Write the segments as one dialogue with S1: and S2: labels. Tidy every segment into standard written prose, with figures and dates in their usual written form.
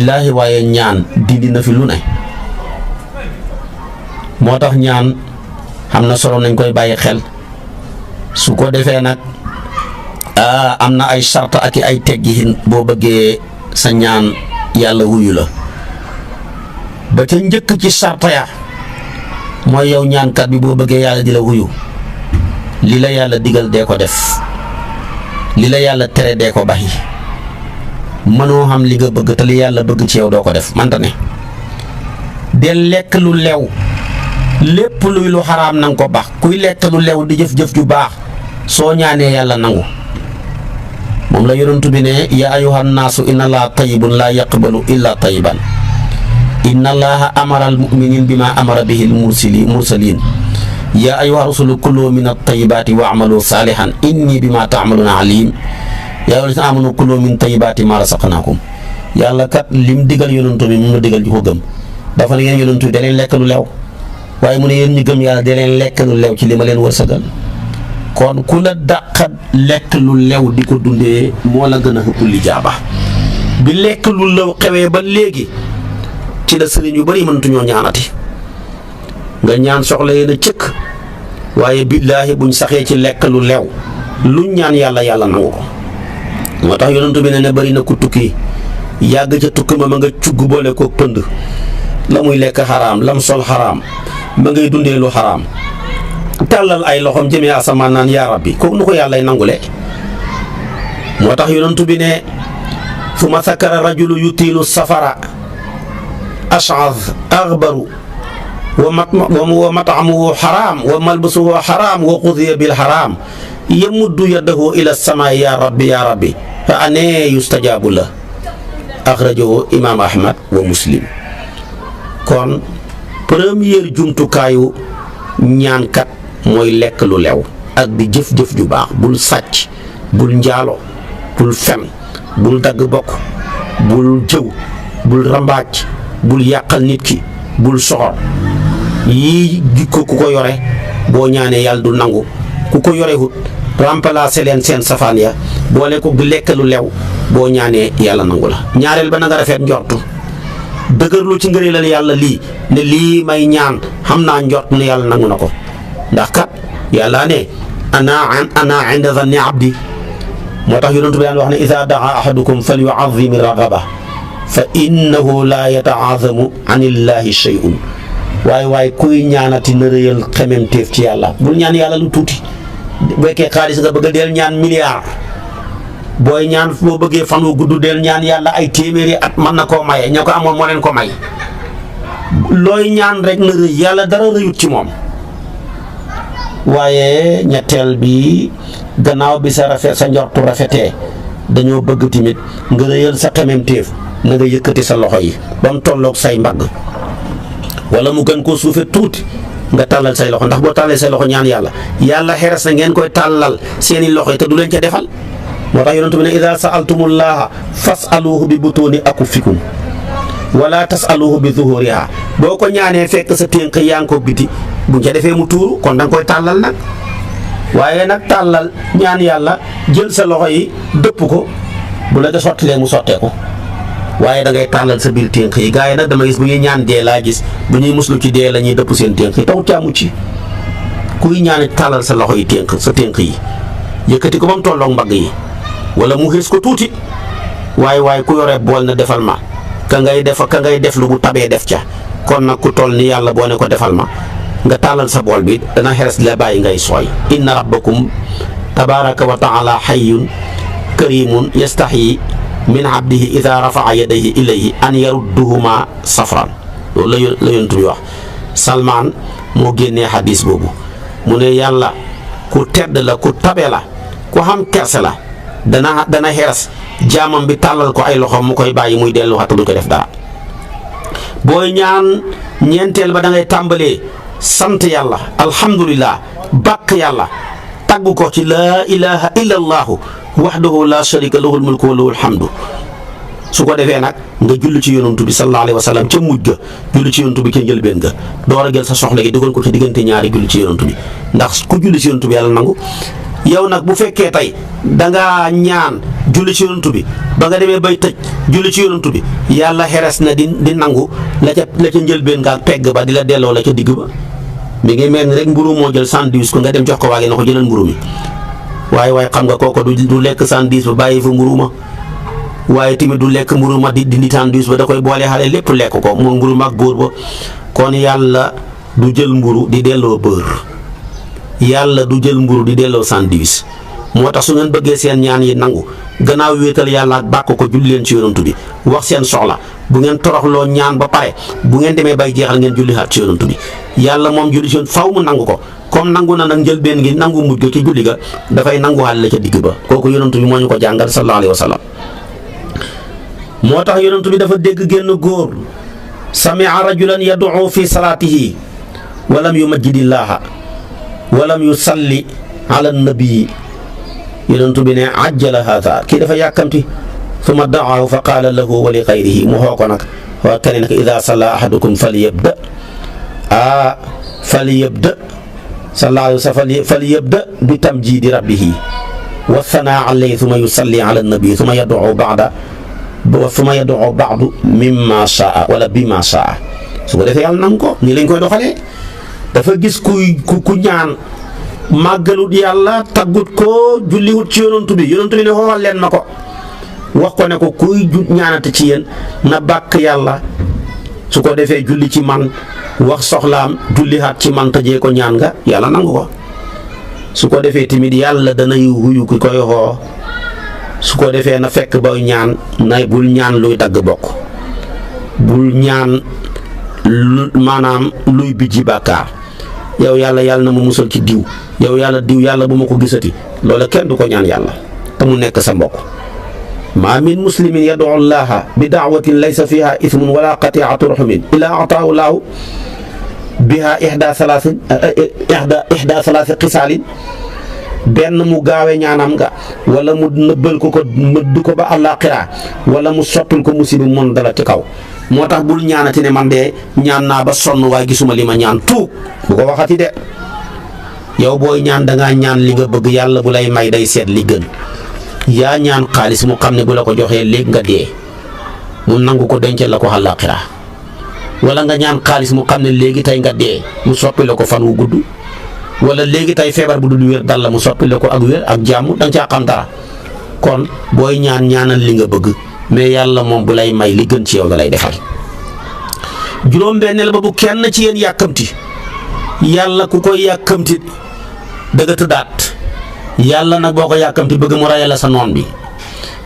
S1: billaahi waaye ñaan dindi na fi lu ne moo tax ñaan xam na solo nañ koy bàyyi xel su ko defee nag am na ay sarta ak i ay teggiin boo bëggee sa ñaan yàlla wuyu la ba ca njëkk ci sarta ya mooy yow ñaankat bi boo bëggee yàlla di la wuyu li la yàlla digal dee ko def li la yàlla tere dee ko baxi mënoo xam li nga bëgg te li yàlla bëgg ci yow doo ko def manta ne de lekk lu lew lépp luy lu xaraam nanga ko bax kuy lekk lu lew di jëf-jëf ju baax soo ñaanee yàlla nangu moom la yonent bi ne yaa ayyuhan naasu inna allaha tayyibun laa yaqbalu illa tayyiban inna allaha amara al muminin bima amara bihi al mursalin yaa ayyuha rusulu kulu min at-tayyibati wa amalu salihan inni bima ta'maluna alim yaa ayyuhallazina amanu kulu min tayyibati ma rasaqnakum yàlla kat lim digal yonent bi mu la digal ñu ko gëm dafa ne yéen yonent bi da leen lekk lu lew waaye mu ne yéen ñu gëm yàlla da leen lekk lu lew ci li ma leen wërsëgal kon ku la dàqat lekk lu lew di ko dundee moo la gën a ëpp li jaaba bi lekk lu lew xewee ba léegi ci la sëriñ yu bari mënatuñoo ñaanati nga ñaan soxla yéen a cëkk waaye billaahi buñ saxee ci lekk lu lew luñ ñaan yàlla nangu ko moo tax yonentu bi ne bari na ku tukki yàgg ca tukki ma nga cugg boole ko pënd la muy lekk xaraam lam sol xaraam ma ngay dundee lu xaraam tàllal ay loxoom jëmee asamaan naan yaa rabbi kooku nu ko yàllay nangule moo tax yonentu bi ne fu ma sakara rajulu yutiilu safara ash'ath aghbaru wa mat'amuhu xaraam wa malbasuhu xaraam wa qudiya bil xaraam yamuddu yadahu ila samaa ya rabbi fa anee yustajaabu la axrajahu imaam ahmad wa muslim kon première jumtukaayu ñaankat mooy lekk lu lew ak di jëf-jëf ju baax bul sàcc bul njaalo bul fen bul dagg bokk bul jëw bul rambaaj bul yàqal nit ki bul soxor yii jikko ku ko yore boo ñaanee yàlla du nangu ku ko yorewut remplacer leen seen safaan ya boole ko di lekk lu lew boo ñaanee yàlla nangu la ñaareel ba na nga rafet njortu dëgërlu ci ngëneelal yàlla lii ne lii may ñaan xam naa njort ne yàlla nangu na ko ndax kat yàlla ne ana inda zanni abdi moo tax yonent bi daan wax ne iza daa ahadukum falyu'azzim raghaba fa innahu laa yata'azzamu an illahi shay'un waaye kuy ñaanati na rëyal xememteef ci yàlla bul ñaan yàlla lu tuuti bu fekkee xaalis nga bëgg a del ñaan milliard booy ñaan boo bëggee fan wu gudd del ñaan yàlla ay téeméeri at mën na koo maye ña ko amoon moo leen ko may looy ñaan rek na rëy yàlla dara rëyut ci moom. waaye ñetteel bi gannaaw bi sa njortu rafetee dañoo bëgg tamit nga rëyal sa xememteef na nga yëkkati sa loxo yi ba mu tolloog say mbagg wala mu gën koo suufe tuuti nga tàllal say loxo ndax boo tàllee say loxo ñaan yàlla xeres na ngeen koy tàllal seeni loxo yi te du leen ca defal moo tax yonent bi ne idaa sa'altumullaaha fas'aluuhu bi butuuni akufikum wala tas'aluuhu bi zuhuriha boo ko ñaanee fekk sa ténk yaa ngi ko biti buñ ca defee mu tuuru kon da nga koy tàllal nag waaye nag tàllal ñaan yàlla jël sa loxo yi dëpp ko bu la da sottilee mu sottee ko waaye da ngay tàllal sa biir ténk yi gars yi nag dama gis bu ñuy ñaan dee laa gis bu ñuy muslu ci dee la ñuy dëpp seen ténk yi taw caa mucc kuy ñaan tàllal sa loxo yi sa ténk yi yëkkati ko ba mu tolloog mbagg yi wala mu xees ko tuuti waaye ku yore bool na defal ma ka ngay def lu bu tabee def ca kon nag ku toll ni yàlla boo ne ko defal ma nga tàllal sa bool bi dana xeres la bàyyi ngay sooy inna rabbakum tabaraka wa taala hayyun karimun yastahi min abdihi ida rafaa yadayhi ilayhi an yarudduhuma safran loolu la yonent bi wax Salmaan moo génnee xadis boobu mu ne yàlla ku tedd la ku tabe la ku xam kerse la dana xeres jaamam bi tàllal ko ay loxo mu koy bàyyi muy dellu waxta du ko def dara booy ñaan ñeenteel ba da ngay tàmbalee sant yàlla alhamdulillah bàkk yàlla tagg ko ci laa ilaha illa allahu wahdahu la sharika lahul mulku wa lahul hamdu su ko defee nag nga julli ci yonantu bi sallallahu alayhi wa sallam ca mujj ga julli ci yonantu bi ca njëlbeen ga door a jël sa soxla gi dugal ko ci diggante ñaari julli ci yonantu bi ndax ku julli ci yonantu bi yàlla nangu yow nag bu fekkee tey dangaa ñaan julli ci yonantu bi ba nga demee bay tëj julli ci yonantu bi yàlla xeres na di nangu la ca njëlbeen nga pegg ba di la delloo la ca digg ba mi ngi mel ni rek mburu moo jël 110 ko nga dem jox ko waage na ko jëlal mburu mi waaye xam nga kooko du lekk 110 ba bàyyi fa mburu ma waaye tamit du lekk mburu ma di dindi 110 ba da koy boole xale lépp lekk ko moom mburu ma ak góor ba kon yàlla du jël mburu di delloo beurre yàlla du jël mburu di delloo 110 moo tax su ngeen bëggee seen ñaan yi nangu gannaaw wéetal yàlla ak bàkk ko julli leen ci yonantu bi wax seen soxla bu ngeen toroxloo ñaan ba pare bu ngeen demee bay jeexal ngeen julli xaat ci yonantu bi yàlla moom julli ci faw mu nangu ko comme nangu na nag njëlbeen gi nangu mujj ga ci julli ga dafay nanguwaat la ca digg ba kooku yonantu bi moo ñu ko jàngal sallallahu alayhi wa sallam moo tax yonantu bi dafa dégg génn góor samia rajulan yad'u fi salaatihi walam yumajjidillaaha walam yusalli ala nabii yonantu bi ne ajjala haada kii dafa yàkkamti summa da'aahu fa qaala lahu wa li xayrihi mu xoo ko nag waa keneen nag ida salla ahadukum falyabda falyabda bi tamjiidi rabbihi wa sanaa alayhi summa yusalli ala nabii summa yad'u ba'du mimma shaa wala bima shaa su ko defee yàlla nangu ko nii lañ koy doxalee dafa gis ku ñaan màggalut yàlla taggut ko julliwut ci yonantu bi ne xool leen ma ko wax ko ne ko kuy ñaanate ci yéen na bàkk yàlla su ko defee julli ci man wax soxlaam jullihaat ci man tëjee ko ñaan nga yàlla nangu ko su ko defee tamit yàlla danay wuyu ki koy xoo su ko defee na fekk booy ñaan na bul ñaan luy dagg bokk bul ñaan maanaam luy bijji bàkkaar yow yàlla na mu musal ci diw yow yàlla bu ma ko gisati loola kenn du ko ñaan yàlla te mu nekk sa mbokk maa min muslimin yad'u llaha bi da'watin laysa fiha ithmun wala qati'atu rahimin illa ataahu llaahu biha ihda salaasi xisaalin benn mu gaawe ñaanam nga wala mu nëbbal ko mëdd ko ba àllaaxira wala mu soppil ko musiba mon dala ci kaw moo tax bul ñaanati ne man de ñaan naa ba sonn waaye gisuma li ma ñaan tuub bu ko waxati de yow booy ñaan dangaa ñaan li nga bëgg yàlla bu lay may day seet li gën yaa ñaan xaalis mu xam ne bu la ko joxee léegi nga dee mu nangu ko dencal la ko àllaaxira wala nga ñaan xaalis mu xam ne léegi tey nga dee mu soppi la ko fan wu gudd wala léegi tey feebar bu dul wér dal la mu soppi la ko ak wér ak jàmm danga caa xam dara kon booy ñaanal li nga bëgg mais yàlla moom bu lay may li gën ci yow la lay defal. juróom-benneel ba bu kenn ci yéen yàkkamti yàlla ku koy yàkkamti dëgg tëddaat yàlla nag boo ko yàkkamti bëgg mu rayal la sa noon bi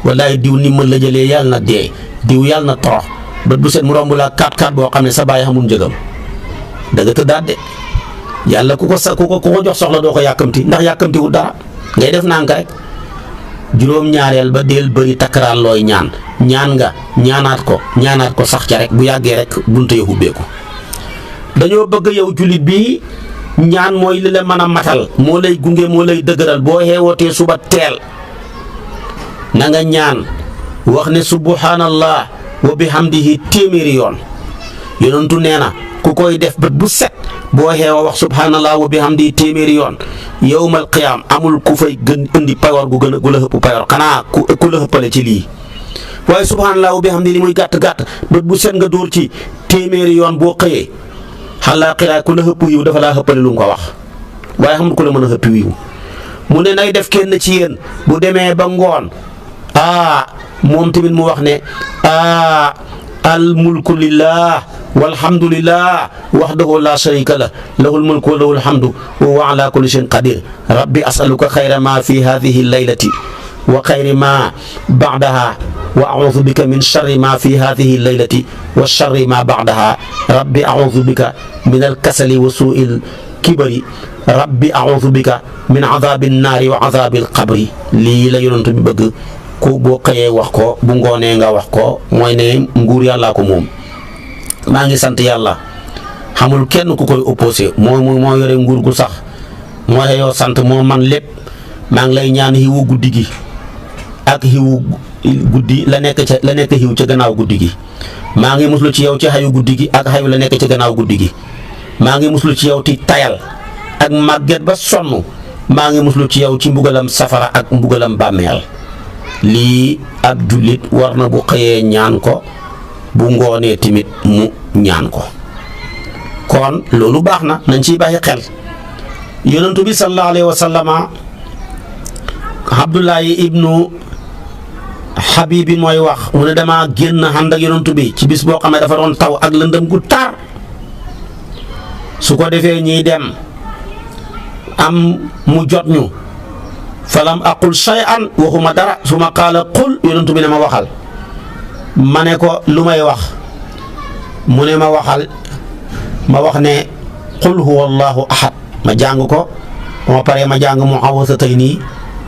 S1: wallaay diw ni mën la jëlee yàlla na dee diw yàlla na torox bët bu set mu romb la 4-4 boo xam ne sa bàyyi xamul njëgam dëgg tëddaat de yàlla ku ko jox soxla doo ko yàkkamti ndax yàkkamtiwul dara ngay def nànk rek. juróom-ñaareel ba del bëri takkaraal looy ñaan nga ñaanaat ko sax ca rek bu yàggee rek bunte ya ubbeeku dañoo bëgg yow jullit bi ñaan mooy li la mën a matal moo lay gunge moo lay dëgëral boo xeewootee suba teel na nga ñaan wax ne subhanallah wa bihamdihi téeméeri yoon yonentu nee na ku koy def bët bu set boo xeewoo wax subhanallah wa bihamdihi téeméeri yoon yawmal qiyaam amul ku fay gën indi payoor gu la xëpp payoor xanaa ku la xëppale ci lii waaye subhanallah wa bihamdihi li muy gàtt bët bu set nga dóor ci téeméeri yoon boo xëyee àllaaxira ku la xëpp yiw dafa laa xëppale lu mu ko wax waaye xamul ku la mën a xëpp yiw mu ne nay def kenn ci yéen bu demee ba ngoon moom tamit mu wax ne al mulku lillah walhamdulillah wahdahu la sharika lah lahul mulku wa lahul hamdu wa huwa ala kulli shay'in qadir rabbi as'aluka khayra ma fi hadhihi al-laylati wa khayri ma ba'daha wa a'udhu bika min sharri ma fi hadhihi al-laylati wa sharri ma ba'daha rabbi a'udhu bika min al-kasali wa su'il kibri rabbi a'udhu bika min adhabi an-nari wa adhabi al-qabri lii la yonent bi bëgg ku boo xëyee wax ko bu ngoonee nga wax ko mooy ne nguur yàllaa ko moom maa ngi sant yàlla xamul kenn ku koy opposé moo yore nguur gu sax moo yoo sant moo man lépp maa ngi lay ñaan xiwu guddi gi ak xiwu guddi la nekk xiw ca gannaaw guddi gi maa ngi muslu ci yow ci xayu guddi gi ak xayu la nekk ca gannaaw guddi gi maa ngi muslu ci yow ci tayal ak màgget ba sonn maa ngi muslu ci yow ci mbugalam safara ak mbugalam bàmmeel lii ak jullit war na bu xëyee ñaan ko bu ngoonee tamit mu ñaan ko kon loolu baax na nañ ciy bàyyi xel. yonentu bi sallallahu alayhi wa sallama Abdullahi ibnu Habibi mooy wax mu ne dama génn ànd ak yonentu bi ci bis boo xam ne dafa doon taw ak lëndëm gu tar su ko defee ñiy dem am mu jot ñu falam aqul shay'an waxuma dara su ma qaala qul yonentu bi ne ma waxal ma ne ko lu may wax mu ne ma waxal ma wax ne qul huwa allahu ahad ma jàng ko ma paree ma jàng mu'awwazatayni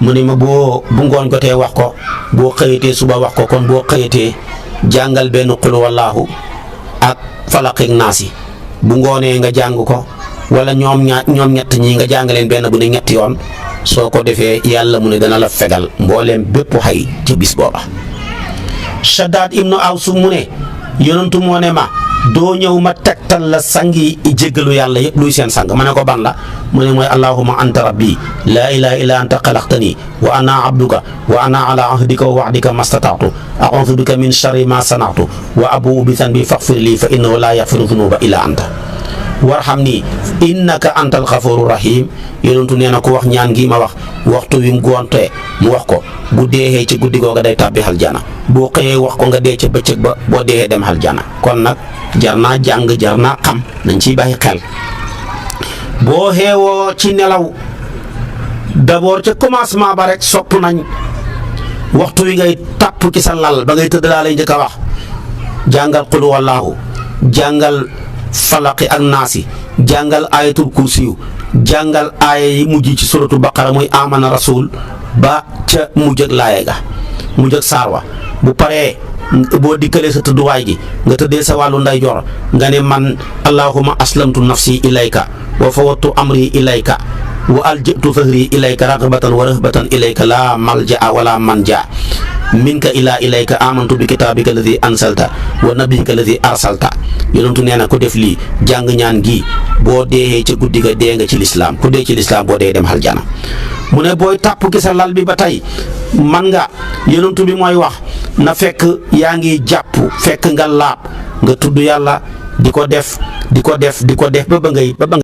S1: mu ne ma bu ngoon jotee wax ko boo xëyatee suba wax ko kon boo xëyatee jàngal benn qul wallaahu ak falaq ak naasi bu ngoonee nga jàng ko wala ñoom ñett ñii nga jàng leen benn bu ne ñetti yoon soo ko defee yàlla mu ne dana la fegal mbooleem bépp xay ci bis booba. Shaddaad ibnu Aws mu ne yonentu moo ne ma doo ñëw ma tegtal la sangi jéggalu yàlla yëpp luy seen sang ma ne ko ban la mu ne mooy allahumma anta rabbi laa ilaaha illa anta xalaqtani wa ana abduka wa ana ala ahdika wa wa'dika mastataatu a'uudu bika min sharri ma sana'tu wa abu'u bi dhanbi faghfir li fa innahu laa yaghfiru dhunuba illa anta warhamni innaka antal ghafuru rahim yonentu nee na ko wax ñaan gi ma wax waxtu wi mu gontee mu wax ko bu deexee ci guddi googa day tàbbi aljana boo xëyee wax ko nga dee ca bëccëg ba boo deexee dem aljana kon nag jar naa jàng jar naa xam nañ ciy bàyyi xel. boo xeewoo ci nelaw d'abord ca commencement ba rek sopp nañ waxtu wi ngay tàpp ci sa lal ba ngay tëdd laa lay njëkk a wax jàngal qul wallaahu jàngal falaqi ak naasi jàngal ayatul kursiyu jàngal aaya yi mujj ci suratu baqara muy amana rasul ba ca mujj ak laaye ga mujj ak saar wa bu paree boo dikkalee sa tëdduwaay gi nga tëddee sa wàllu ndeyjoor nga ne man allahumma aslamtu nafsi ilayka wa fawattu amri ilayka wa alja'tu fahri ilayka raghbatan wa rahbatan ilayka la malja'a wala manja minka ila ilayka amantu bi kitabika alladhi ansalta wa nabiyyika alladhi arsalta yonentu nee na ku def lii jàng ñaan gi boo deexee ca guddi ga dee nga ci lislaam ku dee ci lislaam boo dee dem aljana mu ne booy tàpp ki sa lal bi ba tey man nga yonentu bi mooy wax na fekk yaa ngi jàpp fekk nga laab nga tudd yàlla di ko def ba ba ngay